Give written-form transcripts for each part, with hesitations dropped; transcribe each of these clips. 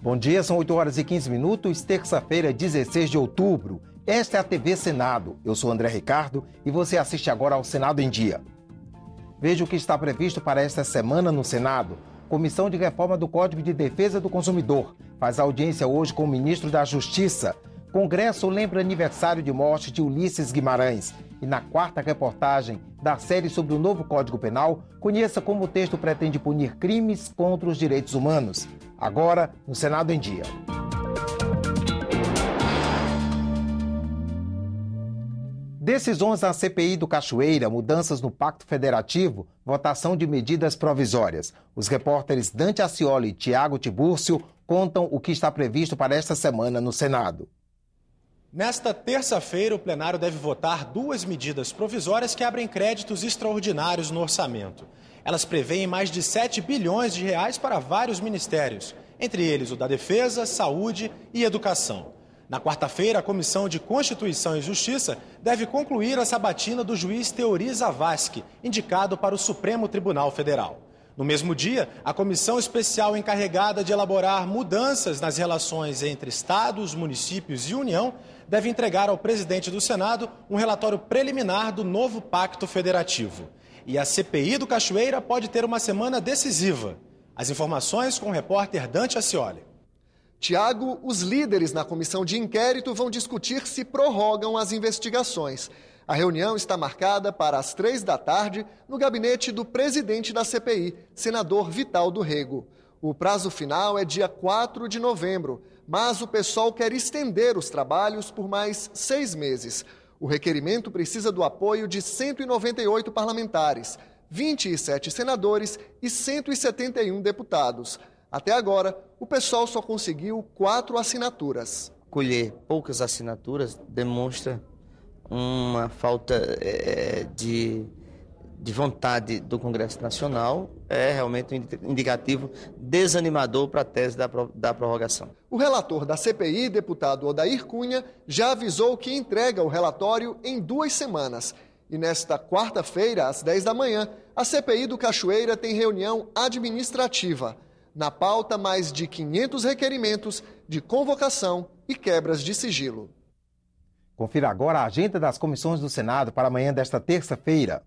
Bom dia, são 8 horas e 15 minutos, terça-feira, 16 de outubro. Esta é a TV Senado. Eu sou André Ricardo e você assiste agora ao Senado em Dia. Veja o que está previsto para esta semana no Senado. Comissão de Reforma do Código de Defesa do Consumidor faz audiência hoje com o ministro da Justiça. Congresso lembra aniversário de morte de Ulisses Guimarães. E na quarta reportagem da série sobre o novo Código Penal, conheça como o texto pretende punir crimes contra os direitos humanos. Agora, no Senado em Dia. Decisões da CPI do Cachoeira, mudanças no Pacto Federativo, votação de medidas provisórias. Os repórteres Dante Ascioli e Tiago Tibúrcio contam o que está previsto para esta semana no Senado. Nesta terça-feira, o plenário deve votar duas medidas provisórias que abrem créditos extraordinários no orçamento. Elas prevêem mais de 7 bilhões de reais para vários ministérios, entre eles o da Defesa, Saúde e Educação. Na quarta-feira, a Comissão de Constituição e Justiça deve concluir a sabatina do juiz Teori Zavascki, indicado para o Supremo Tribunal Federal. No mesmo dia, a comissão especial encarregada de elaborar mudanças nas relações entre estados, municípios e União deve entregar ao presidente do Senado um relatório preliminar do novo Pacto Federativo. E a CPI do Cachoeira pode ter uma semana decisiva. As informações com o repórter Dante Ascioli. Tiago, os líderes na comissão de inquérito vão discutir se prorrogam as investigações. A reunião está marcada para as 15h no gabinete do presidente da CPI, senador Vital do Rego. O prazo final é dia 4 de novembro, mas o PSOL quer estender os trabalhos por mais 6 meses. O requerimento precisa do apoio de 198 parlamentares, 27 senadores e 171 deputados. Até agora, o PSOL só conseguiu 4 assinaturas. Colher poucas assinaturas demonstra uma falta de vontade do Congresso Nacional, é realmente um indicativo desanimador para a tese da prorrogação. O relator da CPI, deputado Odair Cunha, já avisou que entrega o relatório em 2 semanas. E nesta quarta-feira, às 10 da manhã, a CPI do Cachoeira tem reunião administrativa. Na pauta, mais de 500 requerimentos de convocação e quebras de sigilo. Confira agora a agenda das comissões do Senado para amanhã desta terça-feira.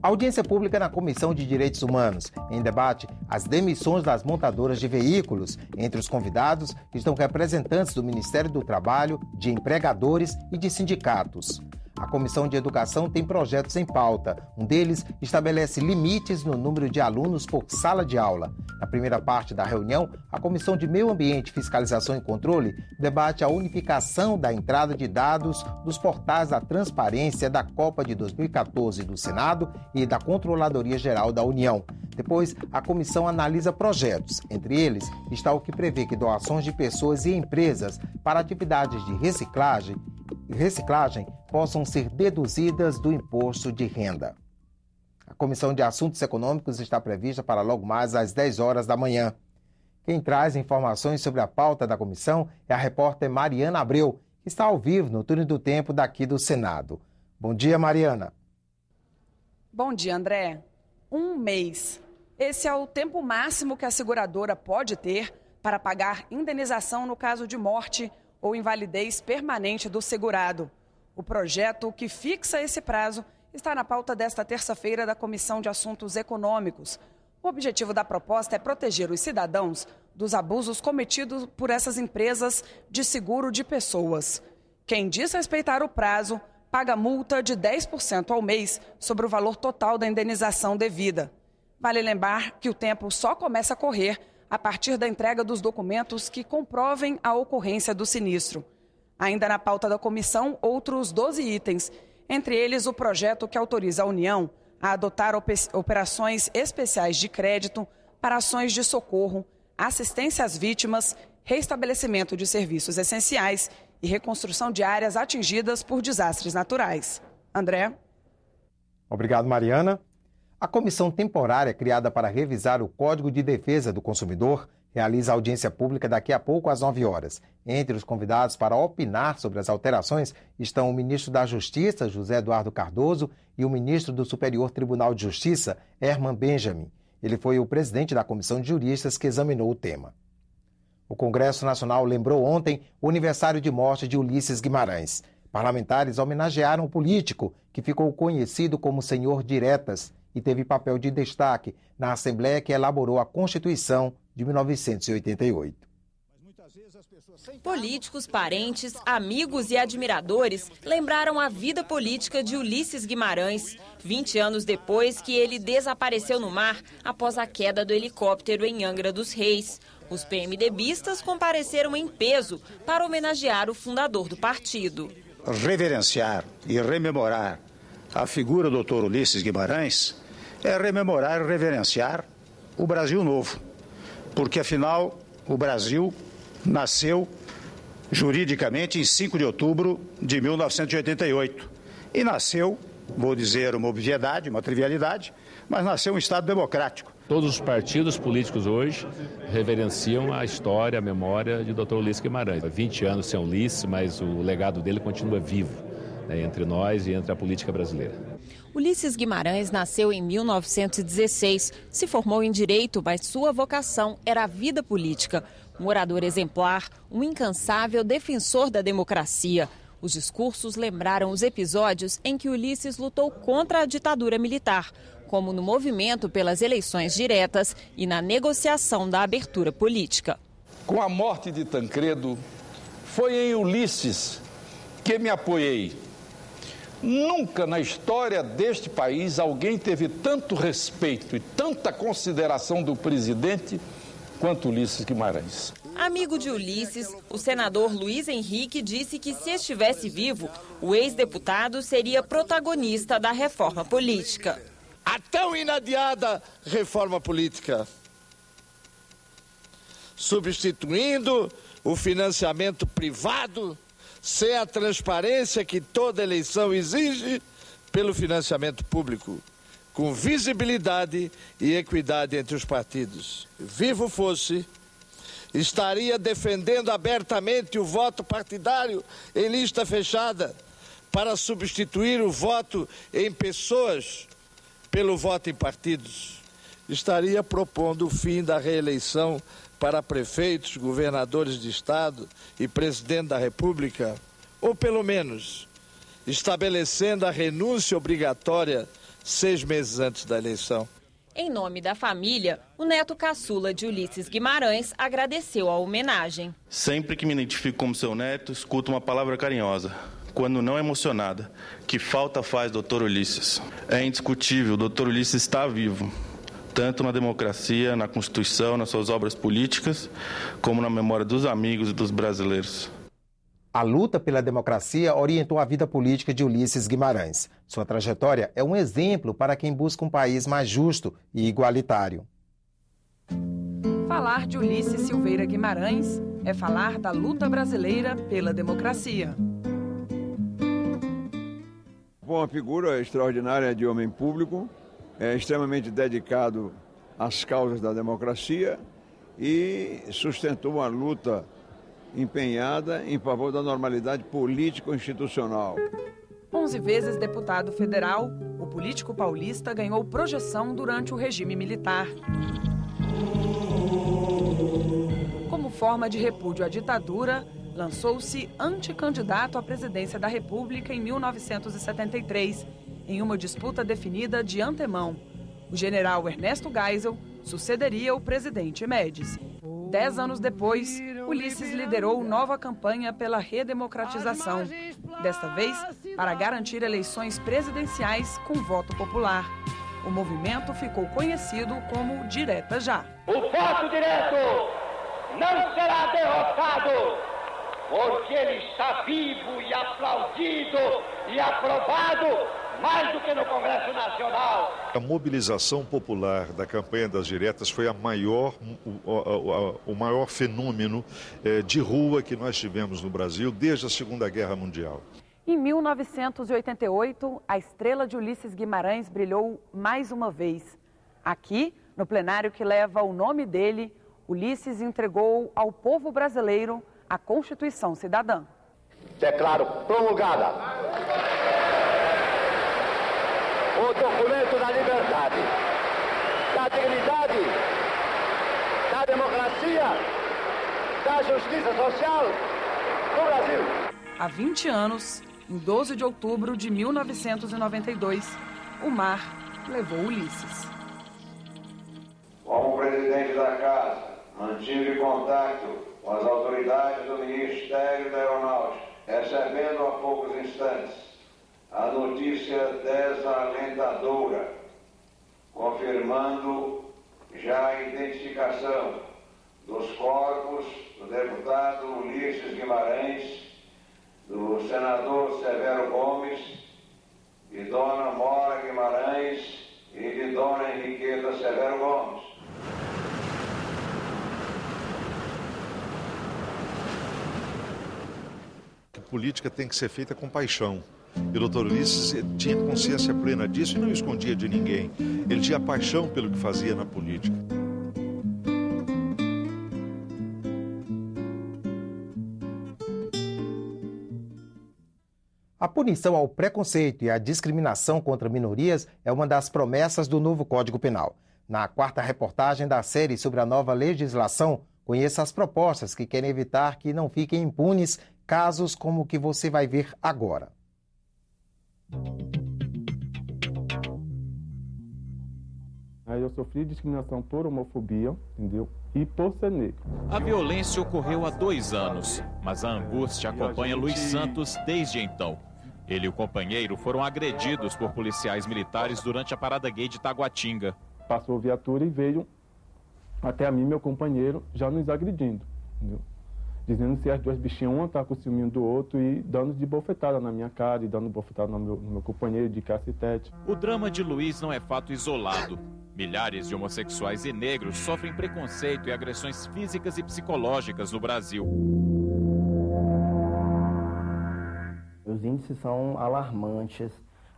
Audiência pública na Comissão de Direitos Humanos. Em debate, as demissões das montadoras de veículos. Entre os convidados estão representantes do Ministério do Trabalho, de empregadores e de sindicatos. A Comissão de Educação tem projetos em pauta. Um deles estabelece limites no número de alunos por sala de aula. Na primeira parte da reunião, a Comissão de Meio Ambiente, Fiscalização e Controle debate a unificação da entrada de dados dos portais da Transparência da Copa de 2014 do Senado e da Controladoria Geral da União. Depois, a comissão analisa projetos. Entre eles, está o que prevê que doações de pessoas e empresas para atividades de reciclagem possam ser deduzidas do imposto de renda. A Comissão de Assuntos Econômicos está prevista para logo mais às 10 horas da manhã. Quem traz informações sobre a pauta da comissão é a repórter Mariana Abreu, que está ao vivo no Túnel do Tempo daqui do Senado. Bom dia, Mariana. Bom dia, André. 1 mês. Esse é o tempo máximo que a seguradora pode ter para pagar indenização no caso de morte ou invalidez permanente do segurado. O projeto que fixa esse prazo está na pauta desta terça-feira da Comissão de Assuntos Econômicos. O objetivo da proposta é proteger os cidadãos dos abusos cometidos por essas empresas de seguro de pessoas. Quem desrespeitar o prazo paga multa de 10% ao mês sobre o valor total da indenização devida. Vale lembrar que o tempo só começa a correr a partir da entrega dos documentos que comprovem a ocorrência do sinistro. Ainda na pauta da comissão, outros 12 itens, entre eles o projeto que autoriza a União a adotar operações especiais de crédito para ações de socorro, assistência às vítimas, restabelecimento de serviços essenciais e reconstrução de áreas atingidas por desastres naturais. André? Obrigado, Mariana. A comissão temporária criada para revisar o Código de Defesa do Consumidor realiza audiência pública daqui a pouco às 9 horas. Entre os convidados para opinar sobre as alterações estão o ministro da Justiça, José Eduardo Cardoso, e o ministro do Superior Tribunal de Justiça, Herman Benjamin. Ele foi o presidente da comissão de juristas que examinou o tema. O Congresso Nacional lembrou ontem o aniversário de morte de Ulisses Guimarães. Parlamentares homenagearam o político, que ficou conhecido como Senhor Diretas e teve papel de destaque na Assembleia que elaborou a Constituição de 1988. Políticos, parentes, amigos e admiradores lembraram a vida política de Ulisses Guimarães, 20 anos depois que ele desapareceu no mar após a queda do helicóptero em Angra dos Reis. Os PMDBistas compareceram em peso para homenagear o fundador do partido. Reverenciar e rememorar a figura do Dr. Ulisses Guimarães é rememorar e reverenciar o Brasil novo, porque afinal o Brasil nasceu juridicamente em 5 de outubro de 1988 e nasceu, vou dizer uma obviedade, uma trivialidade, mas nasceu um Estado democrático. Todos os partidos políticos hoje reverenciam a história, a memória de Dr. Ulisses Guimarães. 20 anos sem Ulisses, mas o legado dele continua vivo, entre nós e entre a política brasileira. Ulisses Guimarães nasceu em 1916, se formou em Direito, mas sua vocação era a vida política. Um orador exemplar, um incansável defensor da democracia. Os discursos lembraram os episódios em que Ulisses lutou contra a ditadura militar, como no movimento pelas eleições diretas e na negociação da abertura política. Com a morte de Tancredo, foi em Ulisses que me apoiei. Nunca na história deste país alguém teve tanto respeito e tanta consideração do presidente quanto Ulisses Guimarães. Amigo de Ulisses, o senador Luiz Henrique disse que se estivesse vivo, o ex-deputado seria protagonista da reforma política. A tão inadiada reforma política, substituindo o financiamento privado sem a transparência que toda eleição exige pelo financiamento público, com visibilidade e equidade entre os partidos. Vivo fosse, estaria defendendo abertamente o voto partidário em lista fechada para substituir o voto em pessoas pelo voto em partidos. Estaria propondo o fim da reeleição para prefeitos, governadores de estado e presidente da República, ou pelo menos estabelecendo a renúncia obrigatória 6 meses antes da eleição. Em nome da família, o neto caçula de Ulisses Guimarães agradeceu a homenagem. Sempre que me identifico como seu neto, escuto uma palavra carinhosa, quando não emocionada. Que falta faz, doutor Ulisses? É indiscutível, o doutor Ulisses está vivo, tanto na democracia, na Constituição, nas suas obras políticas, como na memória dos amigos e dos brasileiros. A luta pela democracia orientou a vida política de Ulisses Guimarães. Sua trajetória é um exemplo para quem busca um país mais justo e igualitário. Falar de Ulisses Silveira Guimarães é falar da luta brasileira pela democracia. Uma figura extraordinária de homem público, extremamente dedicado às causas da democracia e sustentou uma luta empenhada em favor da normalidade político-institucional. 11 vezes deputado federal, o político paulista ganhou projeção durante o regime militar. Como forma de repúdio à ditadura, lançou-se anticandidato à presidência da República em 1973, em uma disputa definida de antemão. O general Ernesto Geisel sucederia o presidente Médici. 10 anos depois, Ulisses liderou nova campanha pela redemocratização. Desta vez, para garantir eleições presidenciais com voto popular. O movimento ficou conhecido como Direta Já. O voto direto não será derrotado, porque ele está vivo e aplaudido e aprovado mais do que no Congresso Nacional. A mobilização popular da campanha das diretas foi o maior fenômeno de rua que nós tivemos no Brasil desde a Segunda Guerra Mundial. Em 1988, a estrela de Ulisses Guimarães brilhou mais uma vez. Aqui, no plenário que leva o nome dele, Ulisses entregou ao povo brasileiro a Constituição Cidadã. Declaro promulgada o documento da liberdade, da da dignidade, da democracia, da justiça social no Brasil. Há 20 anos, em 12 de outubro de 1992, o mar levou Ulisses. Como presidente da Casa, mantive contato com as autoridades do Ministério da Aeronáutica, recebendo há poucos instantes a notícia desalentadora, confirmando já a identificação dos corpos do deputado Ulisses Guimarães, do senador Severo Gomes, de dona Mora Guimarães e de dona Henriqueta Severo Gomes. A política tem que ser feita com paixão. E o doutor Ulisses tinha consciência plena disso e não escondia de ninguém. Ele tinha paixão pelo que fazia na política. A punição ao preconceito e à discriminação contra minorias é uma das promessas do novo Código Penal. Na quarta reportagem da série sobre a nova legislação, conheça as propostas que querem evitar que não fiquem impunes casos como o que você vai ver agora. Eu sofri discriminação por homofobia, entendeu? E por ser negro. A violência ocorreu há 2 anos, mas a angústia acompanha Luiz Santos desde então. Ele e o companheiro foram agredidos por policiais militares durante a parada gay de Taguatinga. Passou a viatura e veio até a mim, meu companheiro, já nos agredindo, entendeu? Dizendo se as duas bichinhas, uma tá com o ciúminho do outro e dando de bofetada na minha cara e dando bofetada no meu companheiro de cacetete. O drama de Luiz não é fato isolado. Milhares de homossexuais e negros sofrem preconceito e agressões físicas e psicológicas no Brasil. Os índices são alarmantes.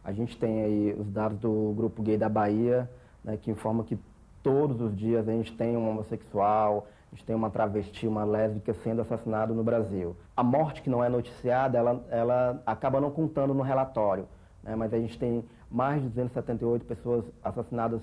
A gente tem aí os dados do Grupo Gay da Bahia, né, que informa que todos os dias a gente tem um homossexual, a gente tem uma travesti, uma lésbica sendo assassinado no Brasil. A morte que não é noticiada, ela acaba não contando no relatório, né? Mas a gente tem mais de 278 pessoas assassinadas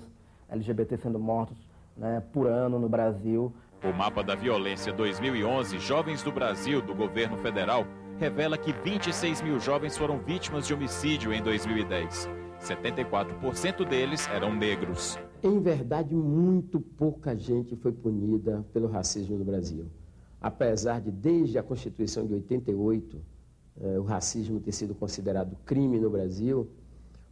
LGBT sendo mortos, né, por ano no Brasil. O Mapa da Violência 2011, Jovens do Brasil, do governo federal, revela que 26 mil jovens foram vítimas de homicídio em 2010. 74% deles eram negros. Em verdade, muito pouca gente foi punida pelo racismo no Brasil. Apesar de, desde a Constituição de 88, o racismo ter sido considerado crime no Brasil,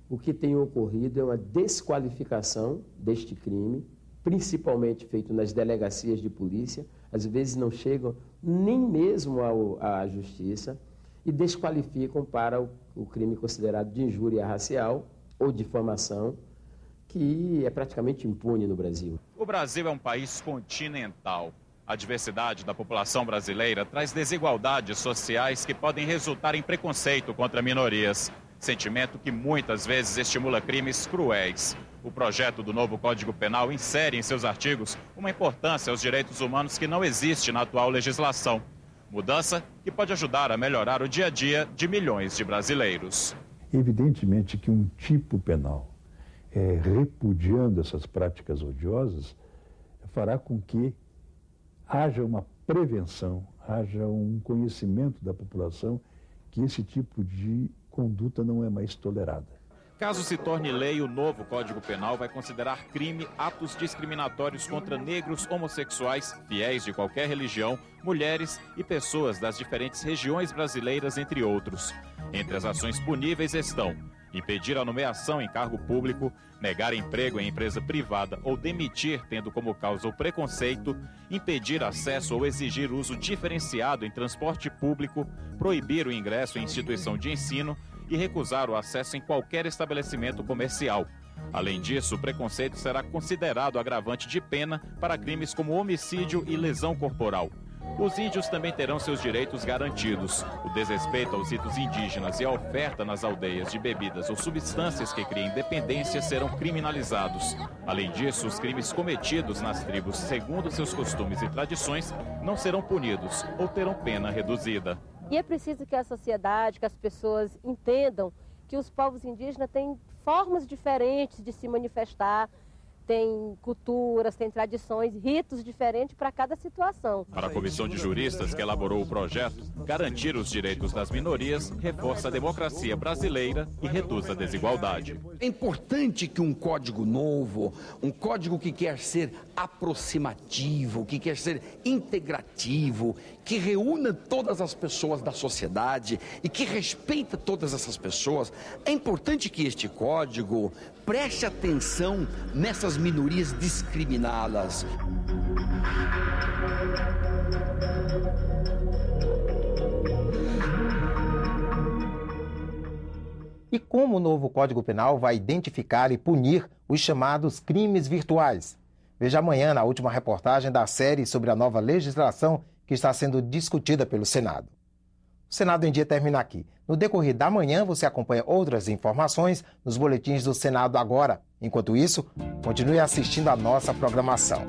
o que tem ocorrido é uma desqualificação deste crime, principalmente feito nas delegacias de polícia, às vezes não chegam nem mesmo à justiça e desqualificam para o crime considerado de injúria racial ou difamação, que é praticamente impune no Brasil. O Brasil é um país continental. A diversidade da população brasileira traz desigualdades sociais que podem resultar em preconceito contra minorias, sentimento que muitas vezes estimula crimes cruéis. O projeto do novo Código Penal insere em seus artigos uma importância aos direitos humanos que não existe na atual legislação. Mudança que pode ajudar a melhorar o dia a dia de milhões de brasileiros. Evidentemente que um tipo penal, repudiando essas práticas odiosas, fará com que haja uma prevenção, haja um conhecimento da população que esse tipo de conduta não é mais tolerada. Caso se torne lei, o novo Código Penal vai considerar crime atos discriminatórios contra negros, homossexuais, fiéis de qualquer religião, mulheres e pessoas das diferentes regiões brasileiras, entre outros. Entre as ações puníveis estão impedir a nomeação em cargo público, negar emprego em empresa privada ou demitir tendo como causa o preconceito, impedir acesso ou exigir uso diferenciado em transporte público, proibir o ingresso em instituição de ensino e recusar o acesso em qualquer estabelecimento comercial. Além disso, o preconceito será considerado agravante de pena para crimes como homicídio e lesão corporal. Os índios também terão seus direitos garantidos. O desrespeito aos ritos indígenas e a oferta nas aldeias de bebidas ou substâncias que criem dependência serão criminalizados. Além disso, os crimes cometidos nas tribos segundo seus costumes e tradições não serão punidos ou terão pena reduzida. E é preciso que a sociedade, que as pessoas entendam que os povos indígenas têm formas diferentes de se manifestar, tem culturas, tem tradições, ritos diferentes para cada situação. Para a comissão de juristas que elaborou o projeto, garantir os direitos das minorias reforça a democracia brasileira e reduz a desigualdade. É importante que um código novo, um código que quer ser aproximativo, que quer ser integrativo, que reúna todas as pessoas da sociedade e que respeita todas essas pessoas, é importante que este código preste atenção nessas minorias discriminadas. E como o novo Código Penal vai identificar e punir os chamados crimes virtuais? Veja amanhã na última reportagem da série sobre a nova legislação que está sendo discutida pelo Senado. O Senado em Dia termina aqui. No decorrer da manhã, você acompanha outras informações nos boletins do Senado Agora. Enquanto isso, continue assistindo a nossa programação.